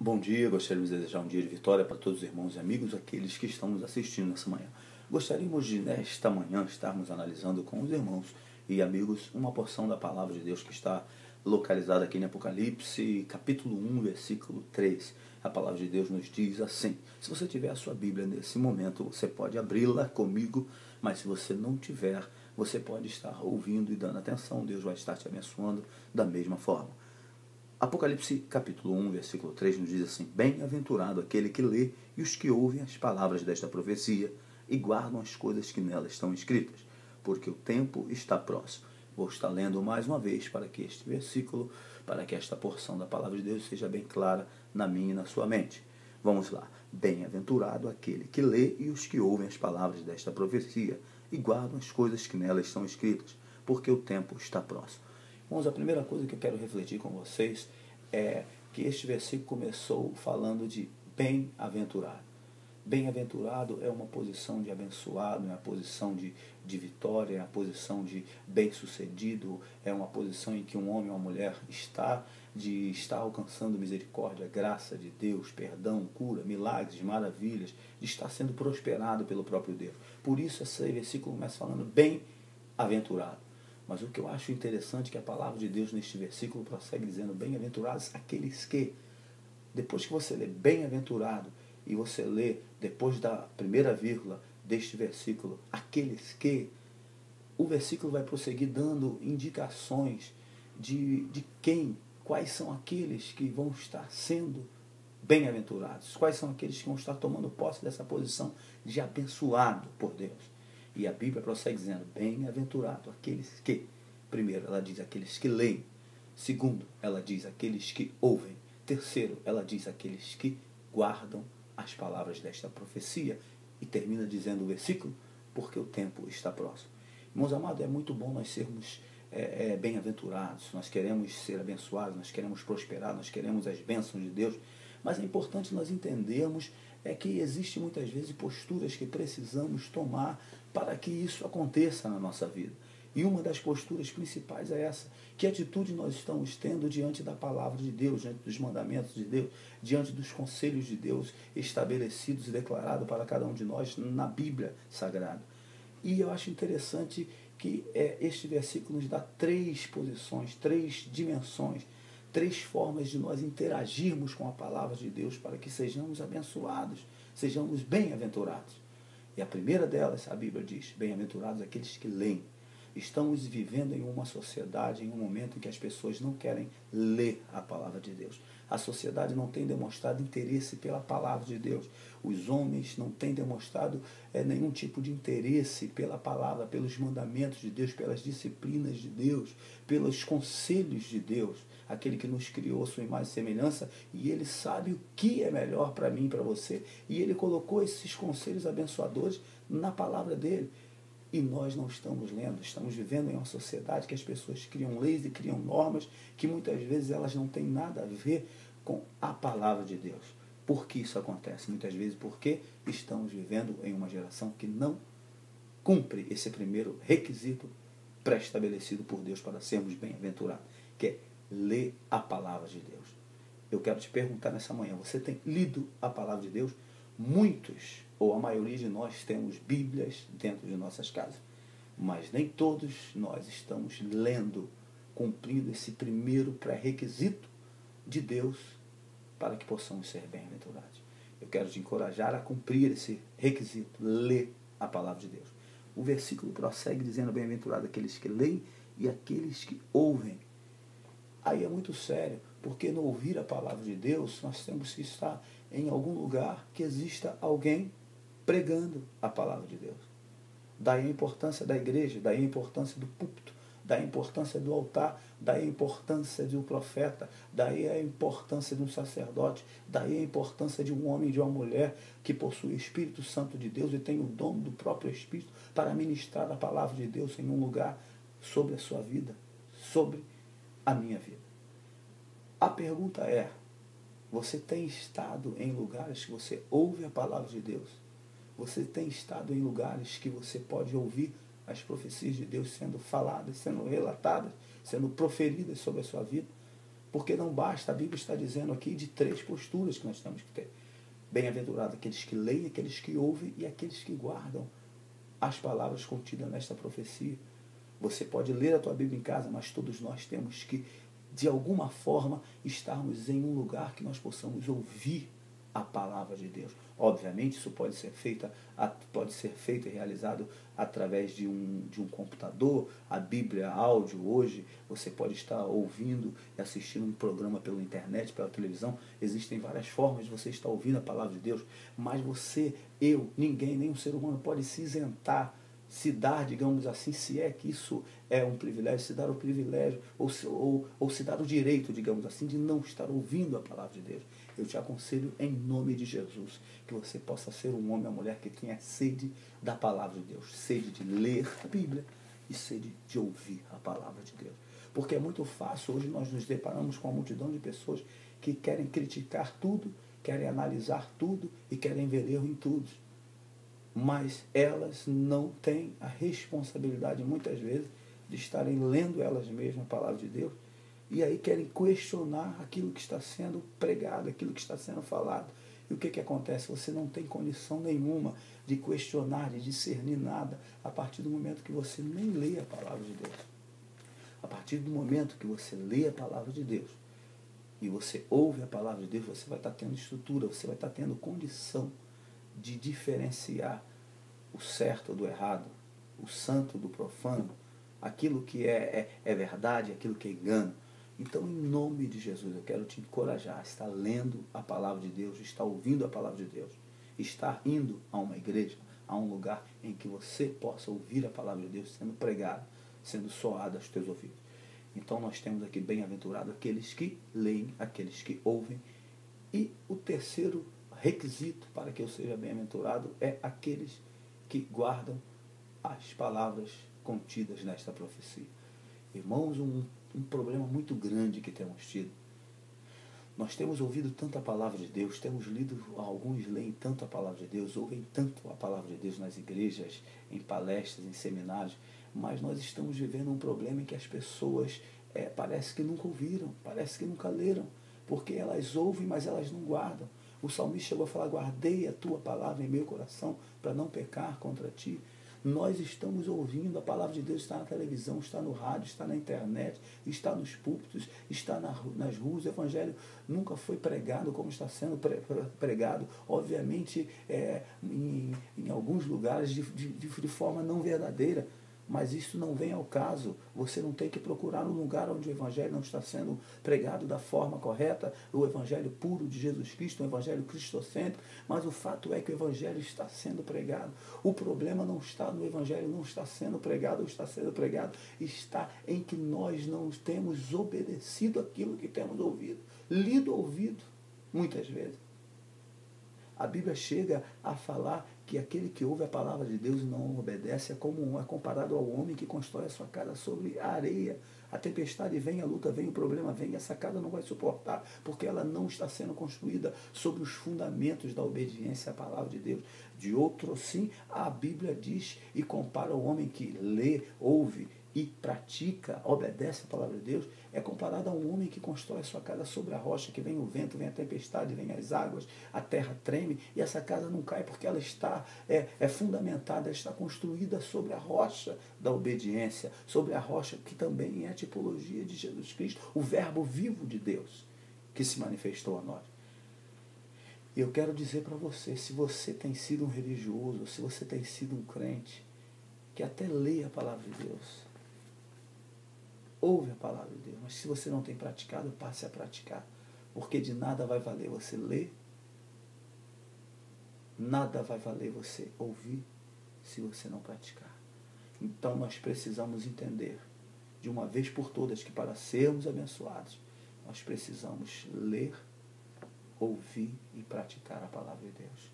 Bom dia, gostaríamos de desejar um dia de vitória para todos os irmãos e amigos, aqueles que estão nos assistindo nessa manhã. Gostaríamos de, nesta manhã, estarmos analisando com os irmãos e amigos uma porção da palavra de Deus que está localizada aqui em Apocalipse, capítulo 1, versículo 3. A palavra de Deus nos diz assim: se você tiver a sua Bíblia nesse momento, você pode abri-la comigo, mas se você não tiver, você pode estar ouvindo e dando atenção, Deus vai estar te abençoando da mesma forma. Apocalipse capítulo 1, versículo 3 nos diz assim: bem-aventurado aquele que lê e os que ouvem as palavras desta profecia e guardam as coisas que nelas estão escritas, porque o tempo está próximo. Vou estar lendo mais uma vez para que este versículo, para que esta porção da palavra de Deus seja bem clara na minha e na sua mente. Vamos lá. Bem-aventurado aquele que lê e os que ouvem as palavras desta profecia e guardam as coisas que nelas estão escritas, porque o tempo está próximo. Irmãos, a primeira coisa que eu quero refletir com vocês é que este versículo começou falando de bem-aventurado. Bem-aventurado é uma posição de abençoado, é uma posição de vitória, é uma posição de bem-sucedido, é uma posição em que um homem ou uma mulher está alcançando misericórdia, graça de Deus, perdão, cura, milagres, maravilhas, de estar sendo prosperado pelo próprio Deus. Por isso esse versículo começa falando bem-aventurado. Mas o que eu acho interessante é que a palavra de Deus neste versículo prossegue dizendo: bem-aventurados aqueles que, depois que você lê bem-aventurado, e você lê depois da primeira vírgula deste versículo, aqueles que, o versículo vai prosseguir dando indicações de quais são aqueles que vão estar sendo bem-aventurados, quais são aqueles que vão estar tomando posse dessa posição de abençoado por Deus. E a Bíblia prossegue dizendo: bem-aventurado aqueles que, primeiro, ela diz aqueles que leem. Segundo, ela diz aqueles que ouvem. Terceiro, ela diz aqueles que guardam as palavras desta profecia. E termina dizendo o versículo: porque o tempo está próximo. Irmãos amados, é muito bom nós sermos bem-aventurados. Nós queremos ser abençoados, nós queremos prosperar, nós queremos as bênçãos de Deus. Mas é importante nós entendermos que existem muitas vezes posturas que precisamos tomar para que isso aconteça na nossa vida. E uma das posturas principais é essa: que atitude nós estamos tendo diante da palavra de Deus, diante dos mandamentos de Deus, diante dos conselhos de Deus estabelecidos e declarados para cada um de nós na Bíblia Sagrada. E eu acho interessante que este versículo nos dá três posições, três dimensões, três formas de nós interagirmos com a palavra de Deus para que sejamos abençoados, sejamos bem-aventurados. E a primeira delas, a Bíblia diz: bem-aventurados aqueles que leem. Estamos vivendo em uma sociedade, em um momento em que as pessoas não querem ler a palavra de Deus. A sociedade não tem demonstrado interesse pela palavra de Deus. Os homens não têm demonstrado nenhum tipo de interesse pela palavra, pelos mandamentos de Deus, pelas disciplinas de Deus, pelos conselhos de Deus. Aquele que nos criou a sua imagem e semelhança, e Ele sabe o que é melhor para mim e para você. E Ele colocou esses conselhos abençoadores na palavra dEle. E nós não estamos lendo, estamos vivendo em uma sociedade que as pessoas criam leis e criam normas que muitas vezes elas não têm nada a ver com a palavra de Deus. Por que isso acontece? Muitas vezes porque estamos vivendo em uma geração que não cumpre esse primeiro requisito pré-estabelecido por Deus para sermos bem-aventurados, que é ler a palavra de Deus. Eu quero te perguntar nessa manhã: você tem lido a palavra de Deus? Muitos, ou a maioria de nós, temos Bíblias dentro de nossas casas, mas nem todos nós estamos lendo, cumprindo esse primeiro pré-requisito de Deus para que possamos ser bem-aventurados. Eu quero te encorajar a cumprir esse requisito, ler a palavra de Deus. O versículo prossegue dizendo: bem-aventurados aqueles que leem e aqueles que ouvem. Aí é muito sério, porque no ouvir a palavra de Deus, nós temos que estar em algum lugar que exista alguém pregando a palavra de Deus. Daí a importância da igreja, daí a importância do púlpito, daí a importância do altar, daí a importância de um profeta, daí a importância de um sacerdote, daí a importância de um homem e de uma mulher que possui o Espírito Santo de Deus e tem o dom do próprio Espírito para ministrar a palavra de Deus em um lugar sobre a sua vida, sobre a minha vida. A pergunta é: você tem estado em lugares que você ouve a palavra de Deus? Você tem estado em lugares que você pode ouvir as profecias de Deus sendo faladas, sendo relatadas, sendo proferidas sobre a sua vida? Porque não basta, a Bíblia está dizendo aqui de 3 posturas que nós temos que ter. Bem-aventurado aqueles que leem, aqueles que ouvem e aqueles que guardam as palavras contidas nesta profecia. Você pode ler a tua Bíblia em casa, mas todos nós temos que, de alguma forma, estarmos em um lugar que nós possamos ouvir a palavra de Deus. Obviamente, isso pode ser feito e realizado através de um computador, a Bíblia áudio hoje, você pode estar ouvindo e assistindo um programa pela internet, pela televisão, existem várias formas de você estar ouvindo a palavra de Deus, mas você, eu, ninguém, nenhum ser humano pode se isentar, se dar, digamos assim, se é que isso é um privilégio, se dar o privilégio, ou se dar o direito, digamos assim, de não estar ouvindo a palavra de Deus. Eu te aconselho, em nome de Jesus, que você possa ser um homem ou mulher que tenha sede da palavra de Deus, sede de ler a Bíblia e sede de ouvir a palavra de Deus. Porque é muito fácil, hoje nós nos deparamos com uma multidão de pessoas que querem criticar tudo, querem analisar tudo e querem ver erro em tudo. Mas elas não têm a responsabilidade, muitas vezes, de estarem lendo elas mesmas a palavra de Deus, e aí querem questionar aquilo que está sendo pregado, aquilo que está sendo falado. E o que acontece? Você não tem condição nenhuma de questionar, de discernir nada, a partir do momento que você nem lê a palavra de Deus. A partir do momento que você lê a palavra de Deus, e você ouve a palavra de Deus, você vai estar tendo estrutura, você vai estar tendo condição de diferenciar o certo do errado, o santo do profano, aquilo que é verdade, aquilo que é engano. Então, em nome de Jesus, eu quero te encorajar a estar lendo a palavra de Deus, estar ouvindo a palavra de Deus, estar indo a uma igreja, a um lugar em que você possa ouvir a palavra de Deus sendo pregada, sendo soada aos teus ouvidos. Então, nós temos aqui bem-aventurado aqueles que leem, aqueles que ouvem. E o terceiro requisito para que eu seja bem-aventurado é aqueles que guardam as palavras contidas nesta profecia. Irmãos, um problema muito grande que temos tido. Nós temos ouvido tanto a palavra de Deus, temos lido, alguns leem tanto a palavra de Deus, ouvem tanto a palavra de Deus nas igrejas, em palestras, em seminários, mas nós estamos vivendo um problema em que as pessoas parece que nunca ouviram, parece que nunca leram, porque elas ouvem, mas elas não guardam. O salmista chegou a falar: guardei a tua palavra em meu coração para não pecar contra ti. Nós estamos ouvindo, a palavra de Deus está na televisão, está no rádio, está na internet, está nos púlpitos, está nas ruas. O evangelho nunca foi pregado como está sendo pregado, obviamente em alguns lugares de forma não verdadeira, mas isso não vem ao caso. Você não tem que procurar um lugar onde o evangelho não está sendo pregado da forma correta, o evangelho puro de Jesus Cristo, o evangelho cristocêntrico, mas o fato é que o evangelho está sendo pregado. O problema não está no evangelho não está sendo pregado ou está sendo pregado, está em que nós não temos obedecido aquilo que temos ouvido, lido ouvido, muitas vezes. A Bíblia chega a falar que aquele que ouve a palavra de Deus e não obedece é comparado ao homem que constrói a sua casa sobre a areia. A tempestade vem, a luta vem, o problema vem, essa casa não vai suportar, porque ela não está sendo construída sobre os fundamentos da obediência à palavra de Deus. De outro, sim, a Bíblia diz e compara o homem que lê, ouve e pratica, obedece a palavra de Deus, é comparado a um homem que constrói sua casa sobre a rocha, que vem o vento, vem a tempestade, vem as águas, a terra treme, e essa casa não cai porque ela está fundamentada, está construída sobre a rocha da obediência, sobre a rocha que também é a tipologia de Jesus Cristo, o verbo vivo de Deus, que se manifestou a nós. Eu quero dizer para você, se você tem sido um religioso, se você tem sido um crente, que até lê a palavra de Deus, ouve a palavra de Deus, mas se você não tem praticado, passe a praticar, porque de nada vai valer você ler, nada vai valer você ouvir, se você não praticar. Então nós precisamos entender, de uma vez por todas, que para sermos abençoados, nós precisamos ler, ouvir e praticar a palavra de Deus.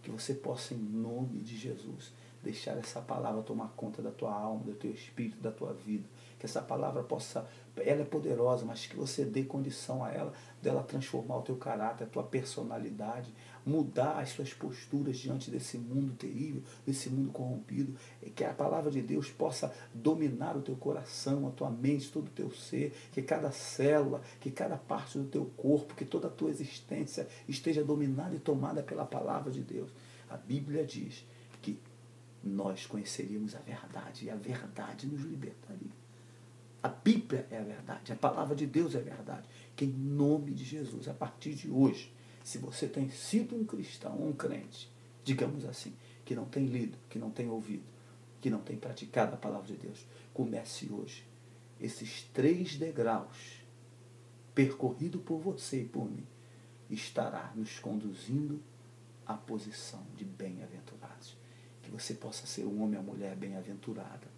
Que você possa, em nome de Jesus, deixar essa palavra tomar conta da tua alma, do teu espírito, da tua vida. Que essa palavra ela é poderosa, mas que você dê condição a ela, dela transformar o teu caráter, a tua personalidade, mudar as suas posturas diante desse mundo terrível, desse mundo corrompido, e que a palavra de Deus possa dominar o teu coração, a tua mente, todo o teu ser, que cada célula, que cada parte do teu corpo, que toda a tua existência esteja dominada e tomada pela palavra de Deus. A Bíblia diz que nós conheceríamos a verdade e a verdade nos libertaria. A Bíblia é a verdade, a palavra de Deus é a verdade. Que em nome de Jesus, a partir de hoje, se você tem sido um cristão, um crente, digamos assim, que não tem lido, que não tem ouvido, que não tem praticado a palavra de Deus, comece hoje. Esses 3 degraus, percorrido por você e por mim, estará nos conduzindo à posição de bem-aventurados. Que você possa ser um homem ou mulher bem-aventurada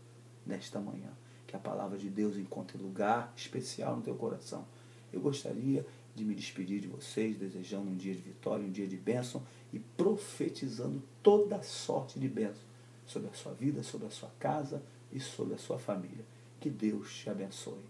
nesta manhã. Que a palavra de Deus encontre lugar especial no teu coração. Eu gostaria de me despedir de vocês, desejando um dia de vitória, um dia de bênção e profetizando toda sorte de bênção sobre a sua vida, sobre a sua casa e sobre a sua família. Que Deus te abençoe.